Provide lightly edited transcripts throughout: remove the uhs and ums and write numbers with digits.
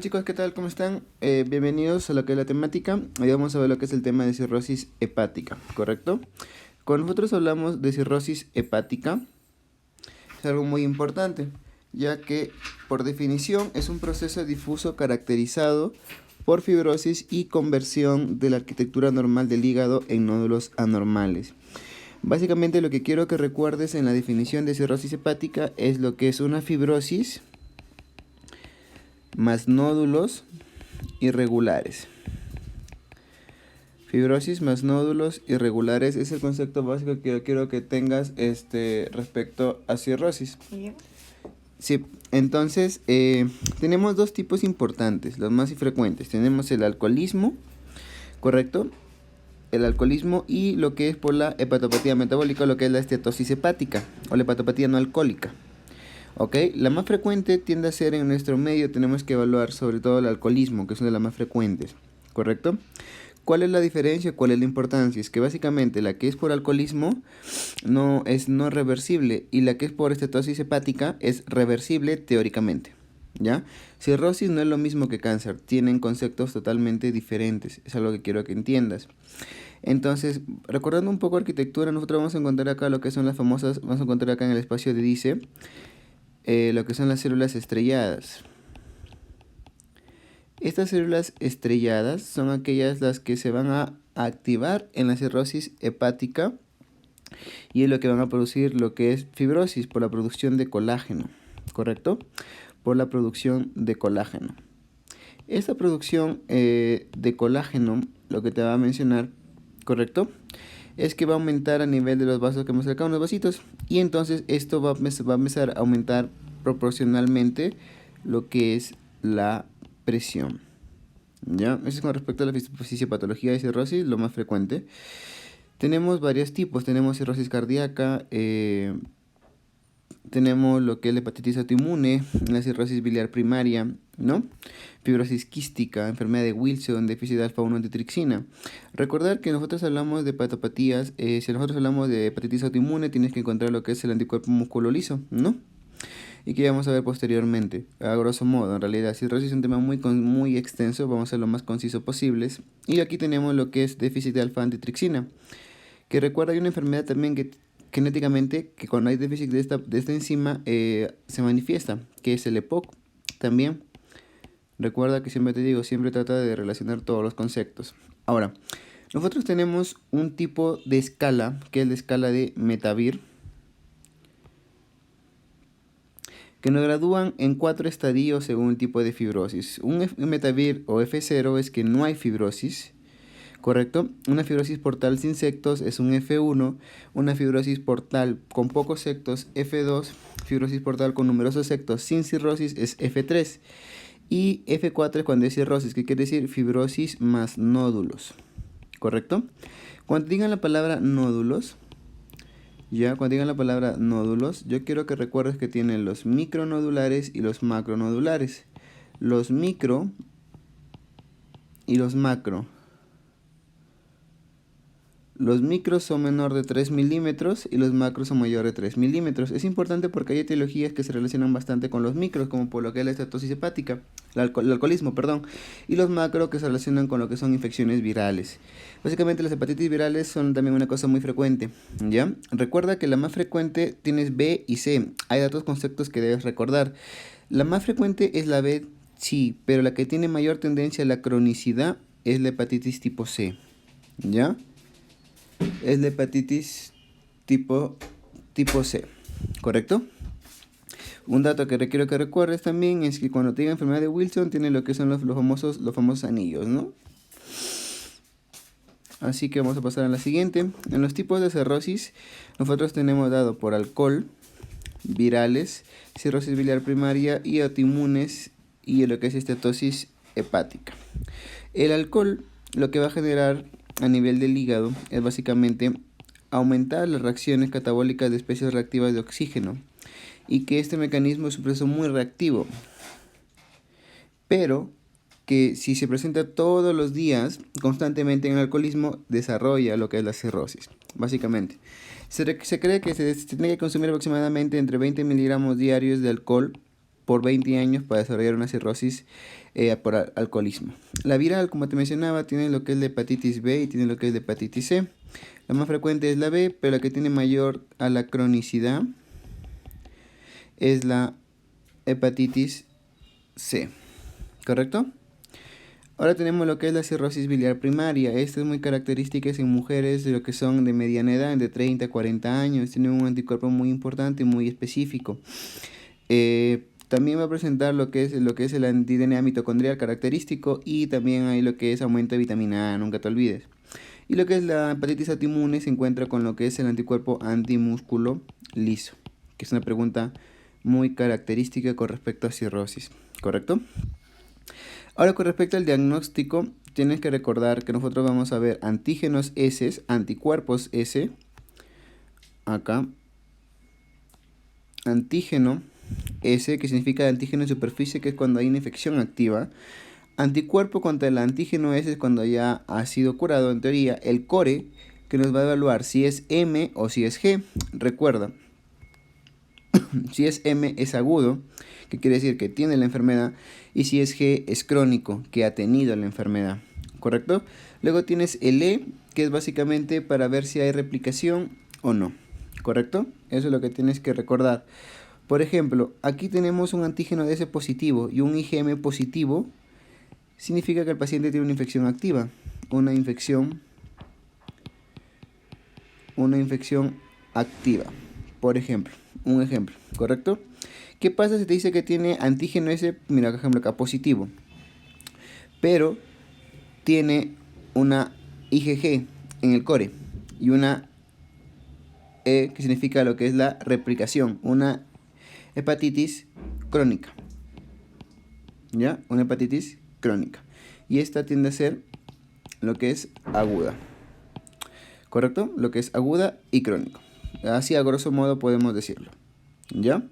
Chicos, ¿qué tal? ¿Cómo están? Bienvenidos a lo que es la temática. Hoy vamos a ver lo que es el tema de cirrosis hepática, ¿correcto? Cuando nosotros hablamos de cirrosis hepática, es algo muy importante, ya que por definición es un proceso difuso caracterizado por fibrosis y conversión de la arquitectura normal del hígado en nódulos anormales. Básicamente lo que quiero que recuerdes en la definición de cirrosis hepática es lo que es una fibrosis más nódulos irregulares. Fibrosis más nódulos irregulares es el concepto básico que yo quiero que tengas respecto a cirrosis. Sí, entonces tenemos dos tipos importantes, los más frecuentes. Tenemos el alcoholismo, ¿correcto? El alcoholismo y lo que es por la hepatopatía metabólica, lo que es la esteatosis hepática o la hepatopatía no alcohólica. Ok, la más frecuente tiende a ser en nuestro medio, tenemos que evaluar sobre todo el alcoholismo, que es una de las más frecuentes, ¿correcto? ¿Cuál es la diferencia? ¿Cuál es la importancia? Es que básicamente la que es por alcoholismo no es no reversible y la que es por estetosis hepática es reversible teóricamente, ¿ya? Cirrosis no es lo mismo que cáncer, tienen conceptos totalmente diferentes, es algo que quiero que entiendas. Entonces, recordando un poco arquitectura, nosotros vamos a encontrar acá lo que son las famosas, vamos a encontrar acá en el espacio de Dice, lo que son las células estrelladas. Estas células estrelladas son aquellas las que se van a activar en la cirrosis hepática y es lo que van a producir lo que es fibrosis por la producción de colágeno, ¿correcto? Por la producción de colágeno. Esta producción de colágeno, lo que te va a mencionar, ¿correcto? Es que va a aumentar a nivel de los vasos que hemos sacado en los vasitos y entonces esto va a empezar a aumentar proporcionalmente lo que es la presión. ¿Ya? Eso es con respecto a la fisiopatología de cirrosis, lo más frecuente. Tenemos varios tipos, tenemos cirrosis cardíaca, tenemos lo que es la hepatitis autoinmune, la cirrosis biliar primaria, ¿no? Fibrosis quística, enfermedad de Wilson, déficit de alfa-1 antitripsina. Recordar que nosotros hablamos de hepatopatías, si nosotros hablamos de hepatitis autoinmune, tienes que encontrar lo que es el anticuerpo músculo liso, ¿no? Y que vamos a ver posteriormente, a grosso modo. En realidad, cirrosis es un tema muy extenso, vamos a ser lo más conciso posibles. Y aquí tenemos lo que es déficit de alfa-antitripsina, que recuerda hay una enfermedad también que genéticamente, que cuando hay déficit de esta enzima se manifiesta, que es el EPOC también. Recuerda que siempre te digo, siempre trata de relacionar todos los conceptos. Ahora, nosotros tenemos un tipo de escala, que es la escala de Metavir, que nos gradúan en 4 estadios según el tipo de fibrosis. Un Metavir o F0 es que no hay fibrosis, ¿correcto? Una fibrosis portal sin sectos es un F1, una fibrosis portal con pocos sectos F2, fibrosis portal con numerosos sectos sin cirrosis es F3 y F4 es cuando hay cirrosis, que quiere decir fibrosis más nódulos, ¿correcto? Cuando digan la palabra nódulos, cuando digan la palabra nódulos, yo quiero que recuerdes que tienen los micronodulares y los macronodulares. Los micro y los macro. Los micros son menor de 3 milímetros y los macros son mayor de 3 milímetros. Es importante porque hay etiologías que se relacionan bastante con los micros, como por lo que es la estatosis hepática, el alcoholismo, perdón, y los macros que se relacionan con lo que son infecciones virales. Básicamente las hepatitis virales son también una cosa muy frecuente, ¿ya? Recuerda que la más frecuente tienes B y C. Hay datos conceptos que debes recordar. La más frecuente es la B, sí, pero la que tiene mayor tendencia a la cronicidad es la hepatitis tipo C, ¿ya? Es la hepatitis tipo C, ¿correcto? Un dato que requiero que recuerdes también es que cuando tenga enfermedad de Wilson tiene lo que son los famosos anillos, ¿no? Así que vamos a pasar a la siguiente. En los tipos de cirrosis, nosotros tenemos dado por alcohol, virales, cirrosis biliar primaria y autoinmunes y lo que es estetosis hepática. El alcohol lo que va a generar a nivel del hígado es básicamente aumentar las reacciones catabólicas de especies reactivas de oxígeno y que este mecanismo es un proceso muy reactivo, pero que si se presenta todos los días constantemente en el alcoholismo desarrolla lo que es la cirrosis. Básicamente se cree que se tiene que consumir aproximadamente entre 20 miligramos diarios de alcohol por 20 años para desarrollar una cirrosis por alcoholismo. La viral, como te mencionaba, tiene lo que es la hepatitis B y tiene lo que es la hepatitis C. La más frecuente es la B, pero la que tiene mayor a la cronicidad es la hepatitis C, ¿correcto? Ahora tenemos lo que es la cirrosis biliar primaria. Esta es muy característica en mujeres de lo que son de mediana edad, de 30 a 40 años. Tienen un anticuerpo muy importante y muy específico. También va a presentar lo que es el anti-DNA mitocondrial característico y también hay lo que es aumento de vitamina A, nunca te olvides. Y lo que es la hepatitis autoinmune se encuentra con lo que es el anticuerpo antimúsculo liso, que es una pregunta muy característica con respecto a cirrosis, ¿correcto? Ahora, con respecto al diagnóstico, tienes que recordar que nosotros vamos a ver antígenos S, anticuerpos S, acá, antígeno S, que significa antígeno en superficie, que es cuando hay una infección activa. Anticuerpo contra el antígeno S es cuando ya ha sido curado, en teoría. El core, que nos va a evaluar si es M o si es G. Recuerda, si es M es agudo, que quiere decir que tiene la enfermedad, y si es G es crónico, que ha tenido la enfermedad, ¿correcto? Luego tienes el E, que es básicamente para ver si hay replicación o no, ¿correcto? Eso es lo que tienes que recordar. Por ejemplo, aquí tenemos un antígeno de S positivo y un IgM positivo. Significa que el paciente tiene una infección activa, una infección activa, por ejemplo, un ejemplo, ¿correcto? ¿Qué pasa si te dice que tiene antígeno S, mira, por ejemplo acá, positivo, pero tiene una IgG en el core y una E, que significa lo que es la replicación, una hepatitis crónica, ¿ya? Una hepatitis crónica. Y esta tiende a ser lo que es aguda, ¿correcto? Lo que es aguda y crónico. Así a grosso modo podemos decirlo, ¿ya?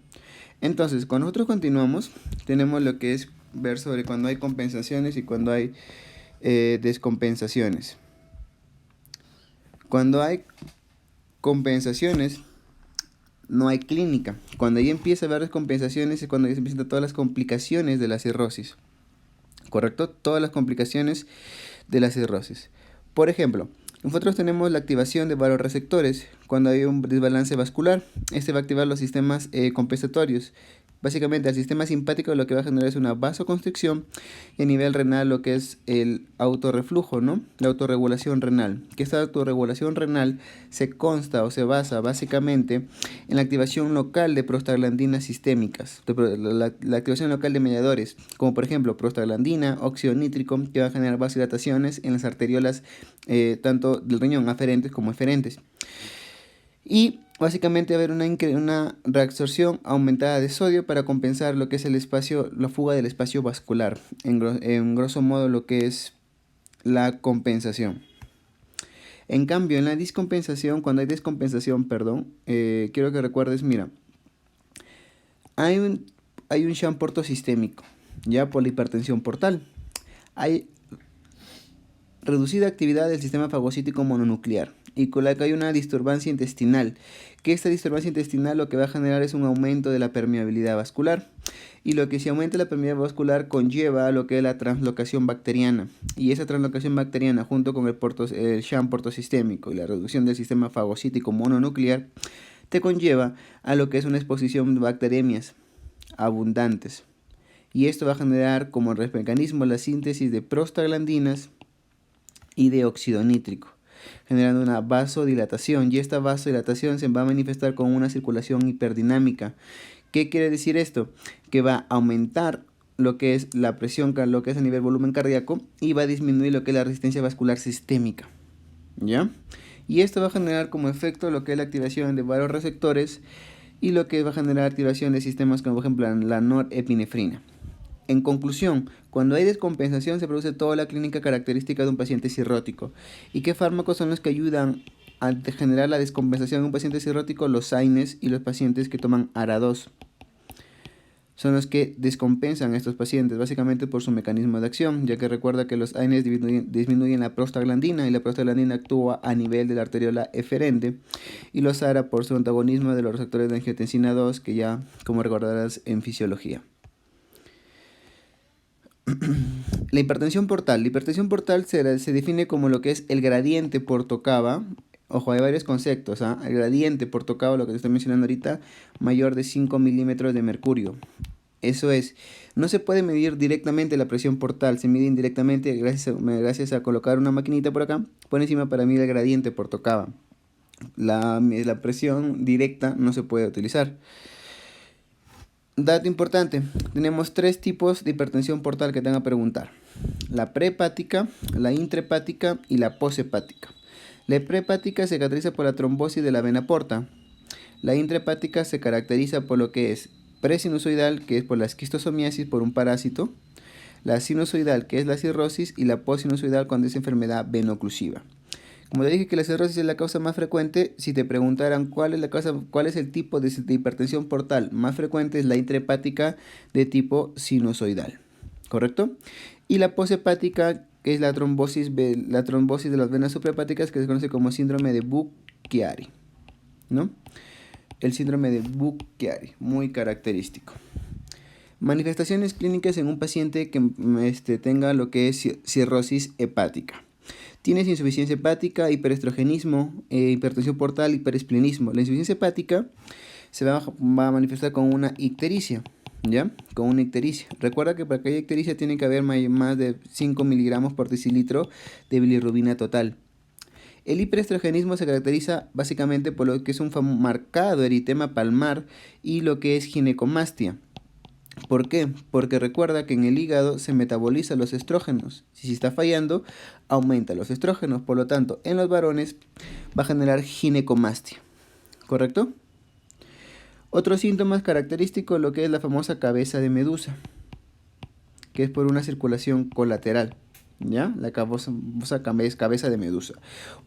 Entonces, cuando nosotros continuamos, tenemos lo que es ver sobre cuando hay compensaciones y cuando hay descompensaciones. Cuando hay compensaciones, no hay clínica. Cuando ya empieza a haber descompensaciones es cuando ya se empiezan todas las complicaciones de la cirrosis, ¿correcto? Todas las complicaciones de la cirrosis. Por ejemplo, nosotros tenemos la activación de vasoreceptores cuando hay un desbalance vascular. Este va a activar los sistemas compensatorios. Básicamente, el sistema simpático lo que va a generar es una vasoconstricción y a nivel renal lo que es el autorreflujo, ¿no? La autorregulación renal. Que esta autorregulación renal se consta o se basa básicamente en la activación local de prostaglandinas sistémicas, la activación local de mediadores, como por ejemplo prostaglandina, óxido nítrico, que va a generar vasodilataciones en las arteriolas tanto del riñón aferentes como eferentes. Y básicamente va a haber una reabsorción aumentada de sodio para compensar lo que es el espacio, la fuga del espacio vascular. En grosso modo lo que es la compensación. En cambio, en la descompensación, cuando hay descompensación, quiero que recuerdes, mira, hay un shunt portosistémico, ya por la hipertensión portal. Hay reducida actividad del sistema fagocítico mononuclear y con la que hay una disturbancia intestinal, que esta disturbancia intestinal lo que va a generar es un aumento de la permeabilidad vascular, y lo que si aumenta la permeabilidad vascular conlleva lo que es la translocación bacteriana, y esa translocación bacteriana junto con el shunt portosistémico y la reducción del sistema fagocítico mononuclear te conlleva a lo que es una exposición de bacteremias abundantes, y esto va a generar como mecanismo la síntesis de prostaglandinas y de óxido nítrico, generando una vasodilatación, y esta vasodilatación se va a manifestar con una circulación hiperdinámica. ¿Qué quiere decir esto? Que va a aumentar lo que es la presión, lo que es a nivel volumen cardíaco, y va a disminuir lo que es la resistencia vascular sistémica, ¿ya? Y esto va a generar como efecto lo que es la activación de varios receptores y lo que va a generar activación de sistemas como por ejemplo la norepinefrina. En conclusión, cuando hay descompensación se produce toda la clínica característica de un paciente cirrótico. ¿Y qué fármacos son los que ayudan a generar la descompensación en un paciente cirrótico? Los AINES y los pacientes que toman ARA2 son los que descompensan a estos pacientes, básicamente por su mecanismo de acción, ya que recuerda que los AINES disminuyen la prostaglandina y la prostaglandina actúa a nivel de la arteriola eferente, y los ARA por su antagonismo de los receptores de angiotensina 2, que ya como recordarás en fisiología. La hipertensión portal. La hipertensión portal se define como lo que es el gradiente por tocaba. Ojo, hay varios conceptos. El gradiente por tocaba, lo que te estoy mencionando ahorita, mayor de 5 milímetros de mercurio. Eso es, no se puede medir directamente la presión portal, se mide indirectamente gracias a colocar una maquinita por acá, por encima para medir el gradiente por tocaba. La presión directa no se puede utilizar. Dato importante, tenemos 3 tipos de hipertensión portal que te van a preguntar. La prehepática, la intrahepática y la poshepática. La prehepática se caracteriza por la trombosis de la vena porta. La intrahepática se caracteriza por lo que es presinusoidal, que es por la esquistosomiasis por un parásito. La sinusoidal, que es la cirrosis, y la postsinusoidal cuando es enfermedad veno-oclusiva. Como te dije que la cirrosis es la causa más frecuente, si te preguntaran cuál es el tipo de hipertensión portal más frecuente, es la intrahepática de tipo sinusoidal, ¿correcto? Y la poshepática, que es la trombosis de las venas suprahepáticas, que se conoce como síndrome de Buch-Chiari, ¿no? El síndrome de Buch-Chiari, muy característico. Manifestaciones clínicas en un paciente que tenga lo que es cirrosis hepática. Tienes insuficiencia hepática, hiperestrogenismo, hipertensión portal, hiperesplenismo. La insuficiencia hepática se va a manifestar con una ictericia, ¿ya? Con una ictericia. Recuerda que para que haya ictericia tiene que haber más de 5 miligramos por decilitro de bilirrubina total. El hiperestrogenismo se caracteriza básicamente por lo que es un marcado eritema palmar y lo que es ginecomastia. ¿Por qué? Porque recuerda que en el hígado se metabolizan los estrógenos. Si está fallando, aumenta los estrógenos. Por lo tanto, en los varones va a generar ginecomastia. ¿Correcto? Otro síntoma característico, lo que es la famosa cabeza de medusa, que es por una circulación colateral. ¿Ya? La cabeza de medusa.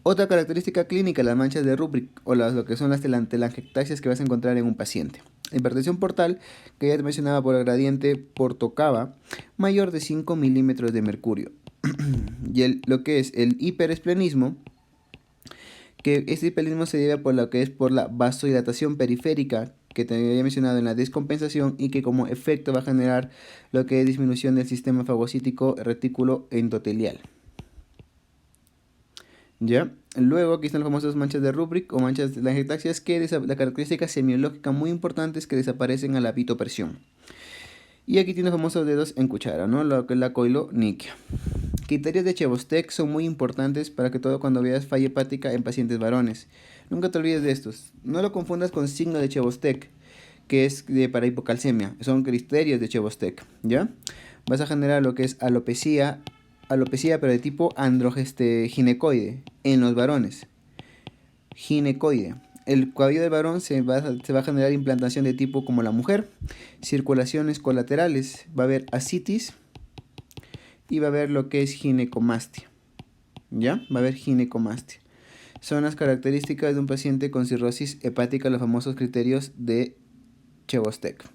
Otra característica clínica, las manchas de Rubric o lo que son las telangiectasias que vas a encontrar en un paciente. Hipertensión portal, que ya te mencionaba por el gradiente por tocaba, mayor de 5 milímetros de mercurio. Y lo que es el hiperesplenismo, que este hiperesplenismo se debe por lo que es por la vasodilatación periférica, que te había mencionado en la descompensación y que como efecto va a generar lo que es disminución del sistema fagocítico retículo endotelial. ¿Ya? Luego aquí están las famosas manchas de Rubric o manchas de telangiectasias, que la característica semiológica muy importante es que desaparecen a la pitopresión. Y aquí tiene los famosos dedos en cuchara, ¿no? Lo que es la coiloniquia. Criterios de Chebostek son muy importantes para que todo cuando veas falla hepática en pacientes varones. Nunca te olvides de estos. No lo confundas con signo de Chebostek, que es para hipocalcemia. Son criterios de Chebostek, ¿ya? Vas a generar lo que es alopecia pero de tipo ginecoide en los varones. Ginecoide. El cabello del varón se va a generar implantación de tipo como la mujer. Circulaciones colaterales. Va a haber ascitis y va a haber lo que es ginecomastia. ¿Ya? Va a haber ginecomastia. Son las características de un paciente con cirrosis hepática, los famosos criterios de Chebostek.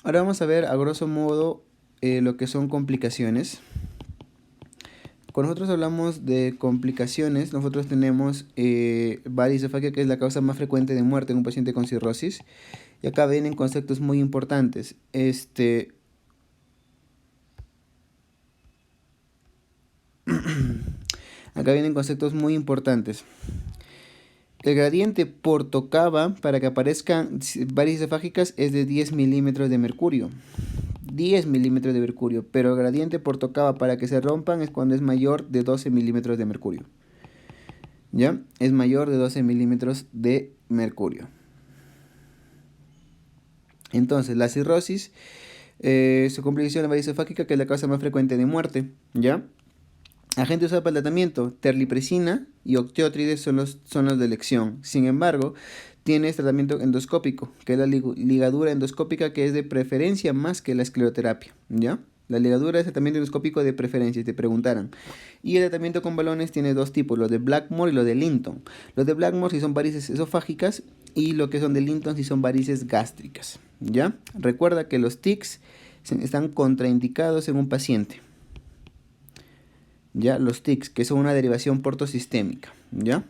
Ahora vamos a ver a grosso modo lo que son complicaciones. Cuando nosotros hablamos de complicaciones, nosotros tenemos varices esofágica, que es la causa más frecuente de muerte en un paciente con cirrosis. Y acá vienen conceptos muy importantes. Acá vienen conceptos muy importantes. El gradiente por tocaba para que aparezcan varices esofágicas es de 10 milímetros de mercurio. 10 milímetros de mercurio, pero el gradiente por tocaba para que se rompan es cuando es mayor de 12 milímetros de mercurio. ¿Ya? Es mayor de 12 milímetros de mercurio. Entonces, la cirrosis, su complicación de la varice esofágica, que es la causa más frecuente de muerte. ¿Ya? Agentes usados para el tratamiento, terlipresina y octeótrides son los de elección. Sin embargo, tienes tratamiento endoscópico, que es la ligadura endoscópica, que es de preferencia más que la escleroterapia, ¿ya? La ligadura es tratamiento endoscópico de preferencia, si te preguntaran. Y el tratamiento con balones tiene dos tipos, los de Blackmore y los de Linton. Los de Blackmore si son varices esofágicas y lo que son de Linton si son varices gástricas, ¿ya? Recuerda que los tics están contraindicados en un paciente. ¿Ya? Los tics, que son una derivación portosistémica, ¿ya?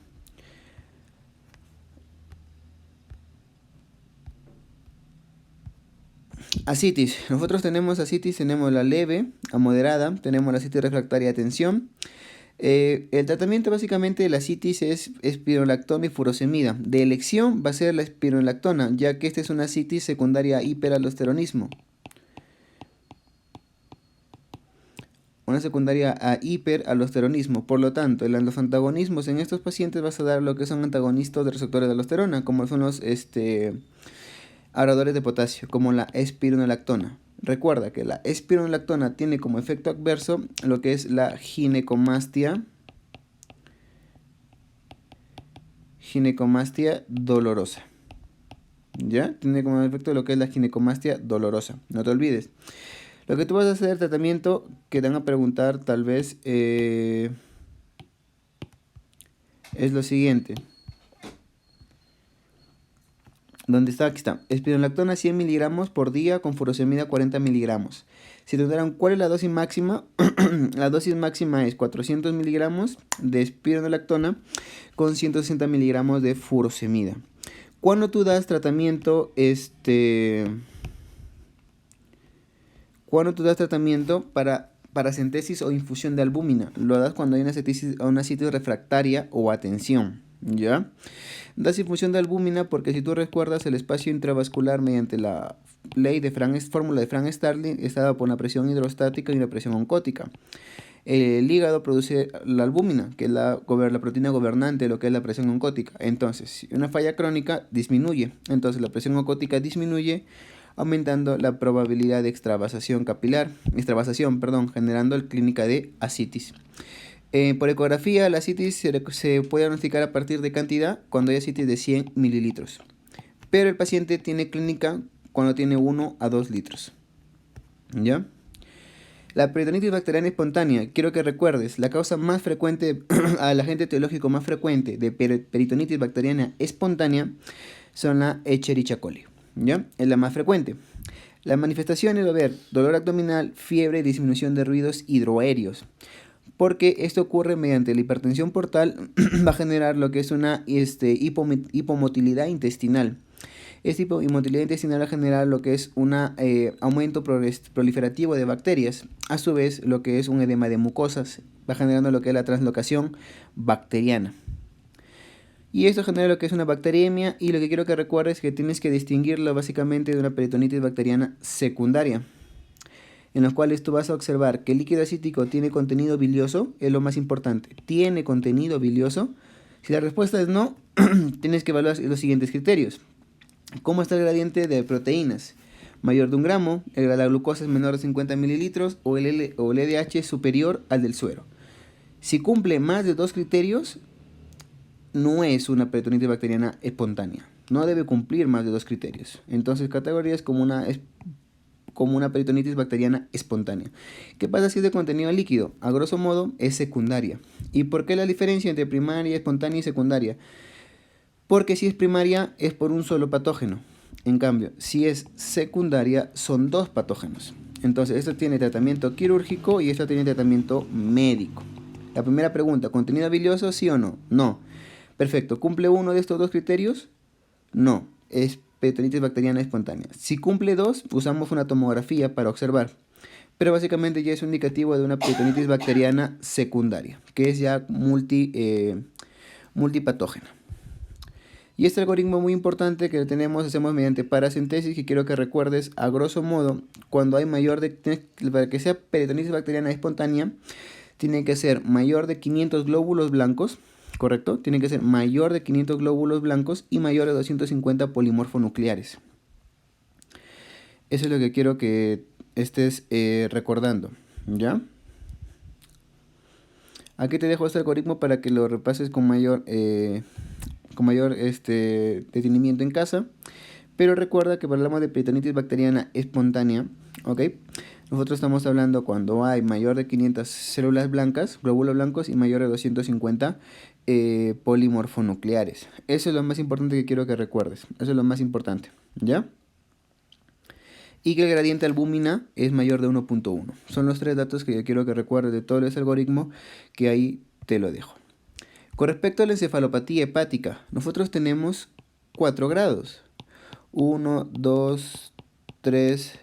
Asitis. Nosotros tenemos asitis, tenemos la leve a moderada, tenemos la asitis refractaria de tensión. El tratamiento básicamente de la asitis es espironolactona y furosemida. De elección va a ser la espironolactona, ya que esta es una asitis secundaria a hiperaldosteronismo. Una secundaria a hiperaldosteronismo. Por lo tanto, en los antagonismos en estos pacientes vas a dar lo que son antagonistas de receptores de aldosterona, como son los ahorradores de potasio, como la espironolactona. Recuerda que la espironolactona tiene como efecto adverso lo que es la ginecomastia dolorosa. ¿Ya? Tiene como efecto lo que es la ginecomastia dolorosa. No te olvides. Lo que tú vas a hacer, tratamiento, que te van a preguntar tal vez, es lo siguiente. ¿Dónde está? Aquí está. Espironolactona 100 miligramos por día con furosemida 40 miligramos. Si te preguntaran cuál es la dosis máxima, la dosis máxima es 400 miligramos de espironolactona con 160 miligramos de furosemida. Cuando tú das tratamiento, para paracentesis o infusión de albúmina, lo das cuando hay una asitis refractaria o a tensión, ¿ya? Das infusión de albúmina porque si tú recuerdas el espacio intravascular mediante la ley de fórmula de Frank-Starling está dado por una presión hidrostática y una presión oncótica. El hígado produce la albúmina, que es la proteína gobernante de lo que es la presión oncótica. Entonces, si una falla crónica disminuye, entonces la presión oncótica disminuye, aumentando la probabilidad de extravasación, generando la clínica de asitis. Por ecografía, la asitis se puede diagnosticar a partir de cantidad cuando hay asitis de 100 mililitros. Pero el paciente tiene clínica cuando tiene 1 a 2 litros. ¿Ya? La peritonitis bacteriana espontánea, quiero que recuerdes, la causa más frecuente, al agente etiológico más frecuente de peritonitis bacteriana espontánea son la Escherichia coli. ¿Ya? Es la más frecuente. Las manifestaciones va a haber dolor abdominal, fiebre y disminución de ruidos hidroaéreos. Porque esto ocurre mediante la hipertensión portal, va a generar lo que es una hipomotilidad intestinal. Esta hipomotilidad intestinal va a generar lo que es un aumento proliferativo de bacterias. A su vez, lo que es un edema de mucosas, va generando lo que es la translocación bacteriana. Y esto genera lo que es una bacteriemia, y lo que quiero que recuerdes es que tienes que distinguirlo básicamente de una peritonitis bacteriana secundaria, en los cuales tú vas a observar que el líquido acítico tiene contenido bilioso, es lo más importante. ¿Tiene contenido bilioso? Si la respuesta es no, tienes que evaluar los siguientes criterios. ¿Cómo está el gradiente de proteínas? Mayor de 1 gramo, la glucosa es menor de 50 mililitros o el LDH es superior al del suero. Si cumple más de 2 criterios, no es una peritonitis bacteriana espontánea. No debe cumplir más de 2 criterios. Entonces, categorías como una peritonitis bacteriana espontánea. ¿Qué pasa si es de contenido líquido? A grosso modo, es secundaria. ¿Y por qué la diferencia entre primaria, espontánea y secundaria? Porque si es primaria, es por un solo patógeno. En cambio, si es secundaria, son 2 patógenos. Entonces, esto tiene tratamiento quirúrgico y esto tiene tratamiento médico. La primera pregunta, ¿contenido bilioso, sí o no? No. Perfecto. ¿Cumple uno de estos 2 criterios? No. Es peritonitis bacteriana espontánea. Si cumple 2, usamos una tomografía para observar. Pero básicamente ya es un indicativo de una peritonitis bacteriana secundaria, que es ya multipatógena. Y este algoritmo muy importante que hacemos mediante paracentesis, que quiero que recuerdes, a grosso modo, cuando hay para que sea peritonitis bacteriana espontánea, tiene que ser mayor de 500 glóbulos blancos, ¿correcto? Tiene que ser mayor de 500 glóbulos blancos y mayor de 250 polimorfonucleares. Eso es lo que quiero que estés recordando, ¿ya? Aquí te dejo este algoritmo para que lo repases con mayor detenimiento en casa. Pero recuerda que hablamos de peritonitis bacteriana espontánea, ¿ok? Nosotros estamos hablando cuando hay mayor de 500 células blancas, glóbulos blancos, y mayor de 250 polimorfonucleares. Eso es lo más importante que quiero que recuerdes. Eso es lo más importante, ¿ya? Y que el gradiente albúmina es mayor de 1.1. Son los 3 datos que yo quiero que recuerdes de todo ese algoritmo, que ahí te lo dejo. Con respecto a la encefalopatía hepática, nosotros tenemos 4 grados. 1, 2, 3,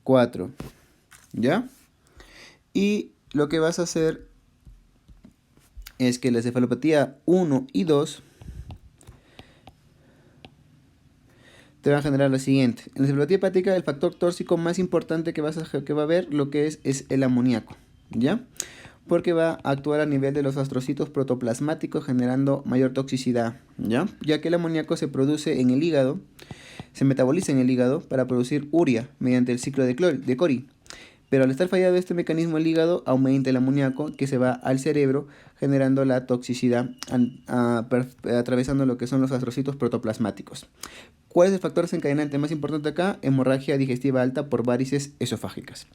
4, ¿ya? Y lo que vas a hacer es que la cefalopatía 1 y 2 te va a generar lo siguiente. En la cefalopatía hepática el factor tóxico más importante que va a haber lo que es el amoníaco, ¿ya? Porque va a actuar a nivel de los astrocitos protoplasmáticos generando mayor toxicidad, ¿ya? Ya que el amoníaco se produce en el hígado, se metaboliza en el hígado para producir urea mediante el ciclo de Cori. Pero al estar fallado este mecanismo, el hígado aumenta el amoníaco que se va al cerebro generando la toxicidad atravesando lo que son los astrocitos protoplasmáticos. ¿Cuál es el factor desencadenante más importante acá? Hemorragia digestiva alta por varices esofágicas.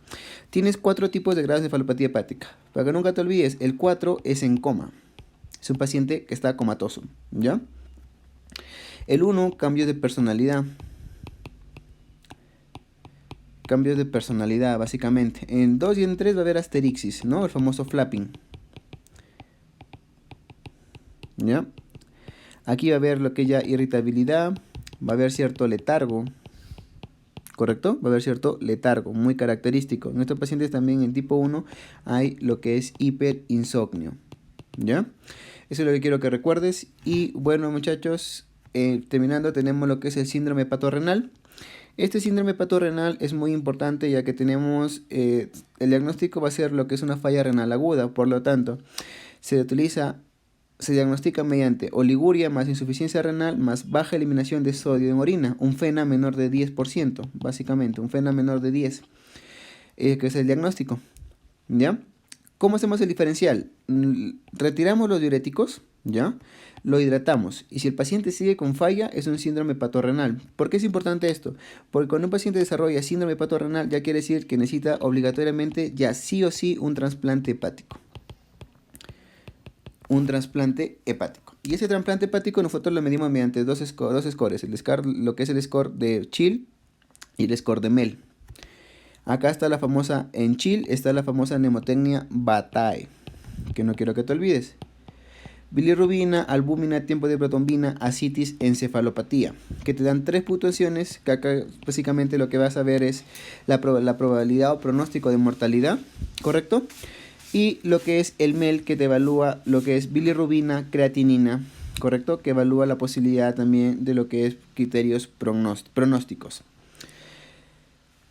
Tienes 4 tipos de grados de cefalopatía hepática. Para que nunca te olvides, el 4 es en coma. Es un paciente que está comatoso, ¿ya? El 1, cambios de personalidad. Cambios de personalidad, básicamente. En 2 y en 3 va a haber asterixis, ¿no? El famoso flapping. ¿Ya? Aquí va a haber lo que es ya irritabilidad. Va a haber cierto letargo. ¿Correcto? Va a haber cierto letargo, muy característico. En estos pacientes también en tipo 1 hay lo que es hiperinsomnio. ¿Ya? Eso es lo que quiero que recuerdes. Y bueno, muchachos, terminando tenemos lo que es el síndrome hepatorrenal. Este síndrome hepatorrenal es muy importante ya que tenemos, el diagnóstico va a ser lo que es una falla renal aguda, por lo tanto, se diagnostica mediante oliguria más insuficiencia renal más baja eliminación de sodio en orina, un FeNA menor de 10%, básicamente, un FeNA menor de 10, que es el diagnóstico, ¿ya? ¿Cómo hacemos el diferencial? Retiramos los diuréticos, ¿ya? Lo hidratamos. Y si el paciente sigue con falla, es un síndrome hepatorrenal. ¿Por qué es importante esto? Porque cuando un paciente desarrolla síndrome hepatorrenal, ya quiere decir que necesita obligatoriamente, ya sí o sí, un trasplante hepático. Un trasplante hepático. Y ese trasplante hepático nosotros lo medimos mediante dos scores. Lo que es el score de Chill y el score de Mel. Acá está la famosa, en Chill está la famosa mnemotecnia Bataille, que no quiero que te olvides. Bilirrubina, albúmina, tiempo de protombina, ascitis, encefalopatía, que te dan 3 puntuaciones, que acá básicamente lo que vas a ver es la probabilidad o pronóstico de mortalidad, ¿correcto? Y lo que es el MEL, que te evalúa lo que es bilirrubina, creatinina, ¿correcto? Que evalúa la posibilidad también de lo que es criterios pronósticos.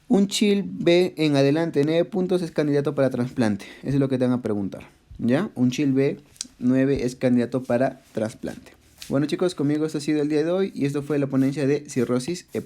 Un Chill B en adelante, 9 puntos, es candidato para trasplante. Eso es lo que te van a preguntar, ¿ya? Un Chill B 9 es candidato para trasplante. Bueno, chicos, conmigo esto ha sido el día de hoy y esto fue la ponencia de cirrosis hepática.